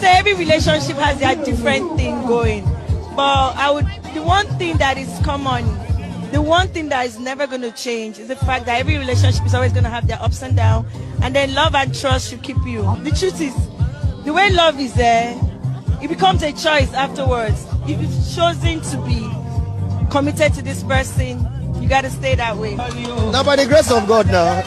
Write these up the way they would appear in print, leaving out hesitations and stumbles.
say every relationship has their different thing going. But the one thing that is common, the one thing that is never going to change is the fact that every relationship is always going to have their ups and downs, and then love and trust should keep you. The truth is, the way love is there, it becomes a choice afterwards. If you've chosen to be committed to this person, you got to stay that way. Now by the grace of God now.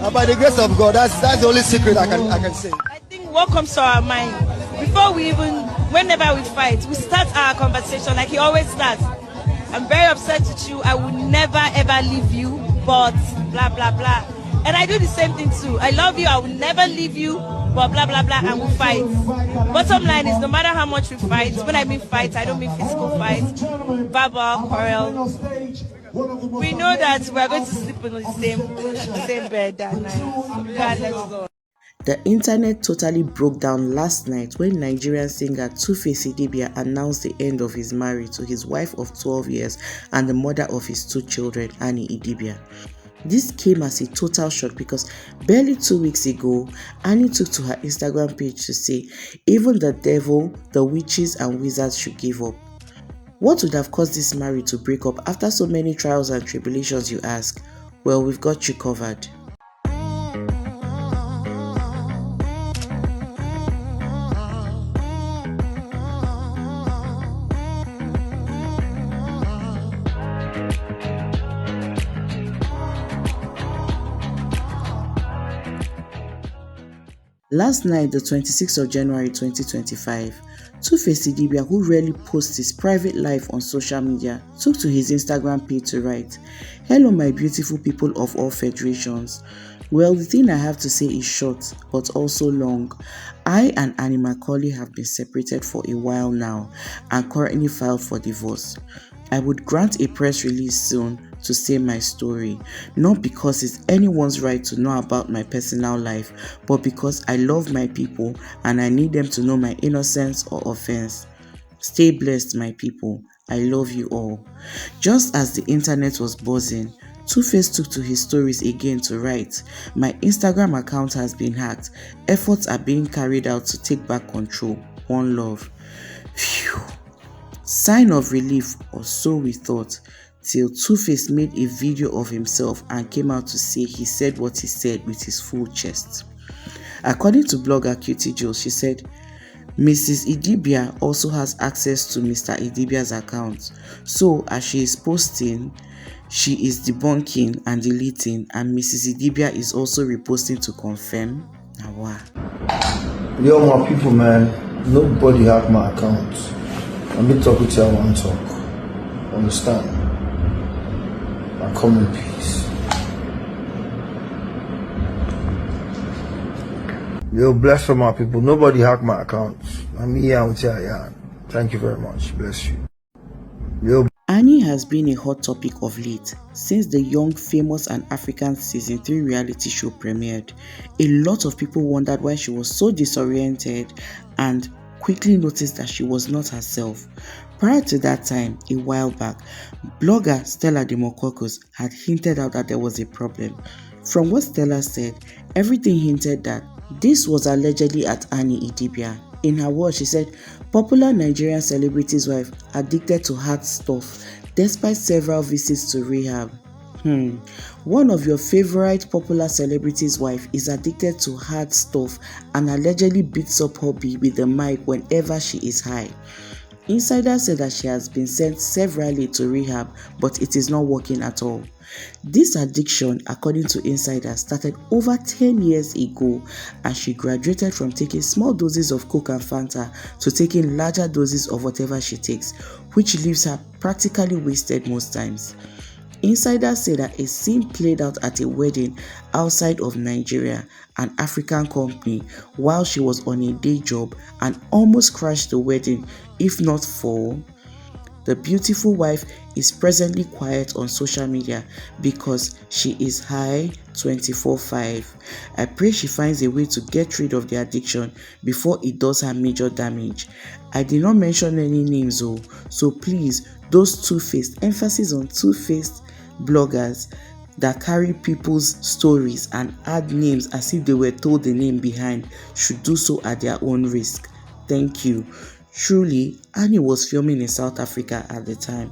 Now by the grace of God, that's the only secret I can say. I think what comes to our mind, before we even, whenever we fight, we start our conversation like he always starts. I'm very upset with you. I will never ever leave you, but blah, blah, blah. And I do the same thing too. I love you. I will never leave you, but blah, blah, blah. And we'll fight. Bottom line is, no matter how much we fight, when I mean fight, I don't mean physical fight, verbal, quarrel. We know that we're going to sleep on the same bed that night. God, let's go. The internet totally broke down last night when Nigerian singer Tuface Idibia announced the end of his marriage to his wife of 12 years and the mother of his 2 children, Annie Idibia. This came as a total shock because barely 2 weeks ago, Annie took to her Instagram page to say, even the devil, the witches and wizards should give up. What would have caused this marriage to break up after so many trials and tribulations, you ask? Well, we've got you covered. Last night, the 26th of January 2025, Tuface Idibia, who rarely posts his private life on social media, took to his Instagram page to write, "Hello my beautiful people of all federations. Well, the thing I have to say is short, but also long. I and MACAULAY have been separated for a while now and currently filed for divorce. I would grant a press release soon to say my story, not because it's anyone's right to know about my personal life, but because I love my people and I need them to know my innocence or offense. Stay blessed, my people. I love you all." Just as the internet was buzzing, Tuface took to his stories again to write, "My Instagram account has been hacked. Efforts are being carried out to take back control. One love." Phew. Sign of relief, or so we thought, till Tuface made a video of himself and came out to say he said what he said with his full chest. According to blogger Cutie Joe, she said, "Mrs. Idibia also has access to Mr. Idibia's account, so as she is posting, she is debunking and deleting, and Mrs. Idibia is also reposting to confirm." Wow. Yo, my people, man, nobody hacked my account. Let me talk with you, I want to talk. Understand? I come in peace. Yo, bless for my people. Nobody hacked my account. I'm here out here, yeah. Thank you very much. Bless you. Yo. Annie has been a hot topic of late since the Young, Famous and African Season 3 reality show premiered. A lot of people wondered why she was so disoriented and quickly noticed that she was not herself. Prior to that time, a while back, blogger Stella Demokokos had hinted out that there was a problem. From what Stella said, everything hinted that this was allegedly at Annie Idibia. In her words, she said, "Popular Nigerian celebrity's wife addicted to hard stuff despite several visits to rehab." One of your favorite popular celebrity's wife is addicted to hard stuff and allegedly beats up hubby with the mic whenever she is high. Insiders said that she has been sent severally to rehab, but it is not working at all. This addiction, according to insiders, started over 10 years ago, and she graduated from taking small doses of Coke and Fanta to taking larger doses of whatever she takes, which leaves her practically wasted most times. Insiders say that a scene played out at a wedding outside of Nigeria, an African company, while she was on a day job and almost crashed the wedding, if not for. The beautiful wife is presently quiet on social media because she is high 24/5. I pray she finds a way to get rid of the addiction before it does her major damage. I did not mention any names though, so please, those two-faced, emphasis on two-faced bloggers, that carry people's stories and add names as if they were told the name behind should do so at their own risk. Thank you. Truly, Annie was filming in South Africa at the time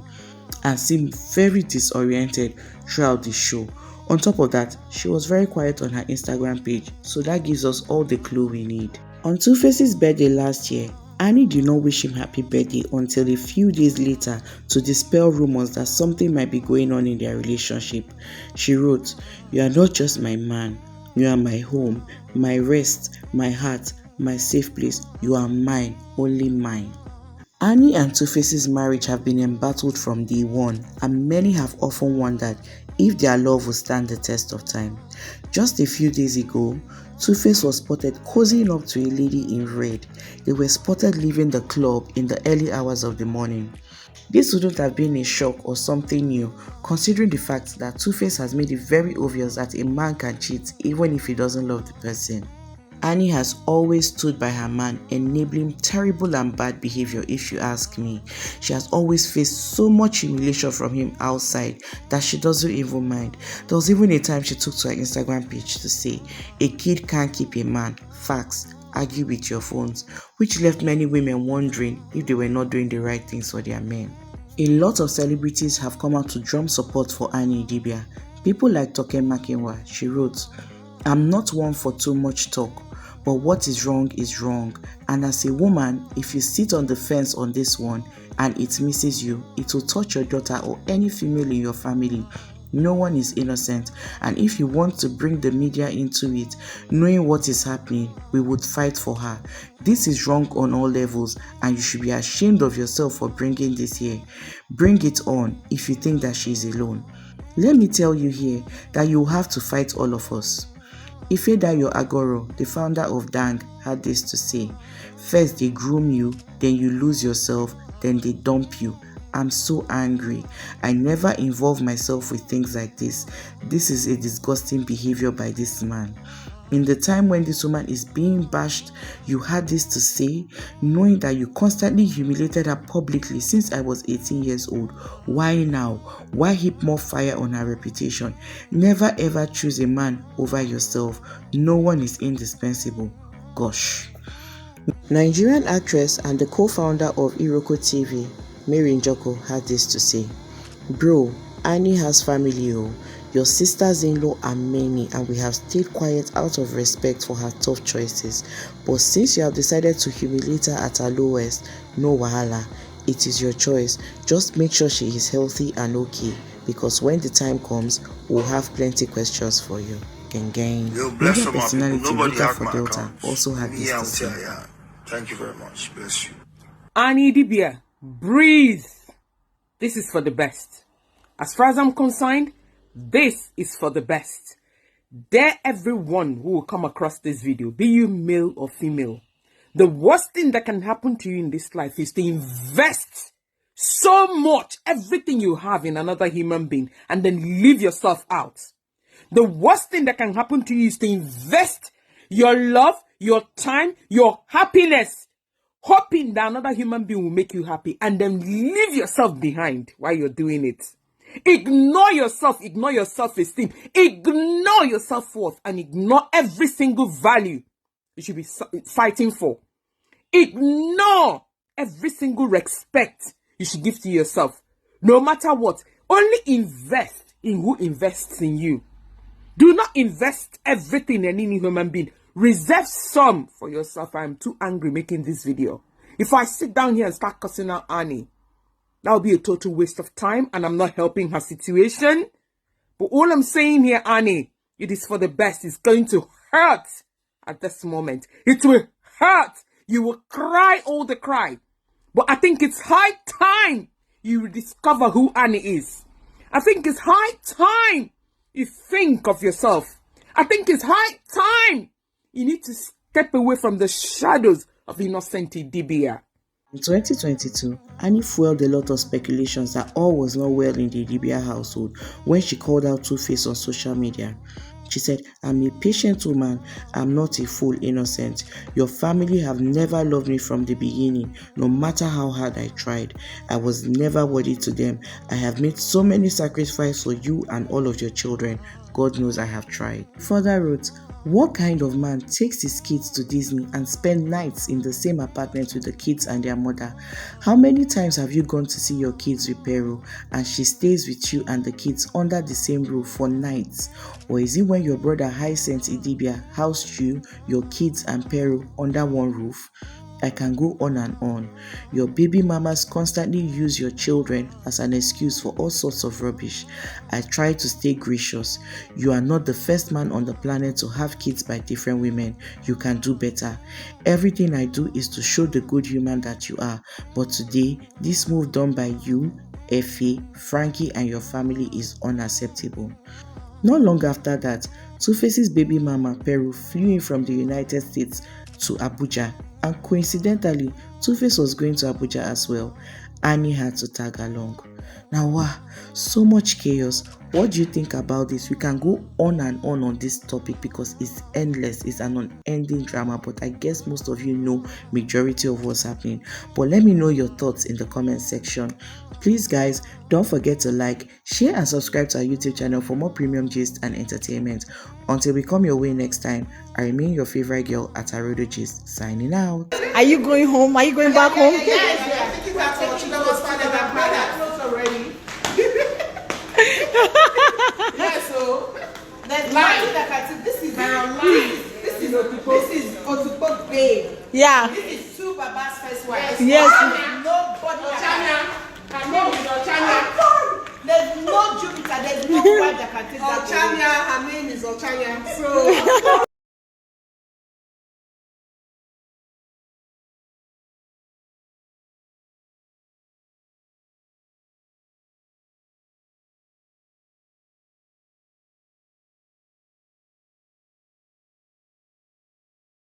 and seemed very disoriented throughout the show. On top of that, she was very quiet on her Instagram page, so that gives us all the clue we need. On Tuface's birthday last year, Annie did not wish him happy birthday until a few days later to dispel rumors that something might be going on in their relationship. She wrote, "You are not just my man, you are my home, my rest, my heart, my safe place. You are mine, only mine." Annie and Tuface's marriage have been embattled from day one, and many have often wondered if their love will stand the test of time. Just a few days ago, Tuface was spotted cozying up to a lady in red. They were spotted leaving the club in the early hours of the morning. This wouldn't have been a shock or something new, considering the fact that Tuface has made it very obvious that a man can cheat even if he doesn't love the person. Annie has always stood by her man, enabling terrible and bad behavior if you ask me. She has always faced so much humiliation from him outside that she doesn't even mind. There was even a time she took to her Instagram page to say, "A kid can't keep a man, facts, argue with your phones," which left many women wondering if they were not doing the right things for their men. A lot of celebrities have come out to drum support for Annie Idibia. People like Toke Makinwa. She wrote, "I'm not one for too much talk, but what is wrong, and as a woman, if you sit on the fence on this one and it misses you, it will touch your daughter or any female in your family. No one is innocent, and if you want to bring the media into it, knowing what is happening, we would fight for her. This is wrong on all levels, and you should be ashamed of yourself for bringing this here. Bring it on if you think that she is alone. Let me tell you here that you have to fight all of us." Ifedayo, the founder of Dang, had this to say, "First they groom you, then you lose yourself, then they dump you. I'm so angry. I never involve myself with things like this. This is a disgusting behavior by this man. In the time when this woman is being bashed, you had this to say, knowing that you constantly humiliated her publicly since I was 18 years old. Why now? Why heap more fire on her reputation? Never ever choose a man over yourself. No one is indispensable. Gosh." Nigerian actress and the co-founder of Iroko TV, Njoku, had this to say, "Bro, Annie has family. Your sisters-in-law are many, and we have stayed quiet out of respect for her tough choices. But since you have decided to humiliate her at her lowest, no wahala. It is your choice. Just make sure she is healthy and okay, because when the time comes, we'll have plenty questions for you." Gang. Media personality Rita for Delta also had this to say. Thank you very much. Bless you. Annie Idibia, breathe. This is for the best. As far as I'm concerned, this is for the best. Dare everyone who will come across this video, be you male or female, the worst thing that can happen to you in this life is to invest so much, everything you have, in another human being and then leave yourself out. The worst thing that can happen to you is to invest your love, your time, your happiness, hoping that another human being will make you happy, and then leave yourself behind while you're doing it. Ignore yourself, ignore your self-esteem, ignore your self-worth, and ignore every single value you should be fighting for. Ignore every single respect you should give to yourself. No matter what, only invest in who invests in you. Do not invest everything in any human being. Reserve some for yourself. I'm too angry making this video. If I sit down here and start cussing out Annie, that would be a total waste of time, and I'm not helping her situation. But all I'm saying here, Annie, it is for the best. It's going to hurt at this moment. It will hurt. You will cry all the cry. But I think it's high time you discover who Annie is. I think it's high time you think of yourself. I think it's high time you need to step away from the shadows of innocent Idibia. In 2022, Annie fueled a lot of speculations that all was not well in the Idibia household when she called out Tuface on social media. She said, I'm a patient woman. I'm not a fool, Innocent. Your family have never loved me from the beginning, no matter how hard I tried. I was never worthy to them. I have made so many sacrifices for you and all of your children. God knows I have tried. Further wrote, what kind of man takes his kids to Disney and spend nights in the same apartment with the kids and their mother? How many times have you gone to see your kids with Peru and she stays with you and the kids under the same roof for nights? Or is it when your brother Hyacinth Idibia housed you, your kids and Peru under one roof? I can go on and on. Your baby mamas constantly use your children as an excuse for all sorts of rubbish. I try to stay gracious. You are not the first man on the planet to have kids by different women. You can do better. Everything I do is to show the good human that you are. But today, this move done by you, Effie, Frankie and your family is unacceptable. Not long after that, Tuface's baby mama Peru flew in from the United States to Abuja, and coincidentally, Tuface was going to Abuja as well. Annie had to tag along. Now, wow, so much chaos. What do you think about this? We can go on and on this topic because it's endless. It's an unending drama, but I guess most of you know majority of what's happening. But let me know your thoughts in the comment section. Please guys, don't forget to like, share and subscribe to our YouTube channel for more premium gist and entertainment. Until we come your way next time, I remain your favorite girl at Arodo Gist, signing out. Are you going home? Are you going back home? Yeah, so that's like this is our life. This is Otupo babe. Yeah. This is two Baba's first wife. Yes. Nobody. There's no Jupiter. There's no wife that can take that. Ochanya, her name is Ochanya. So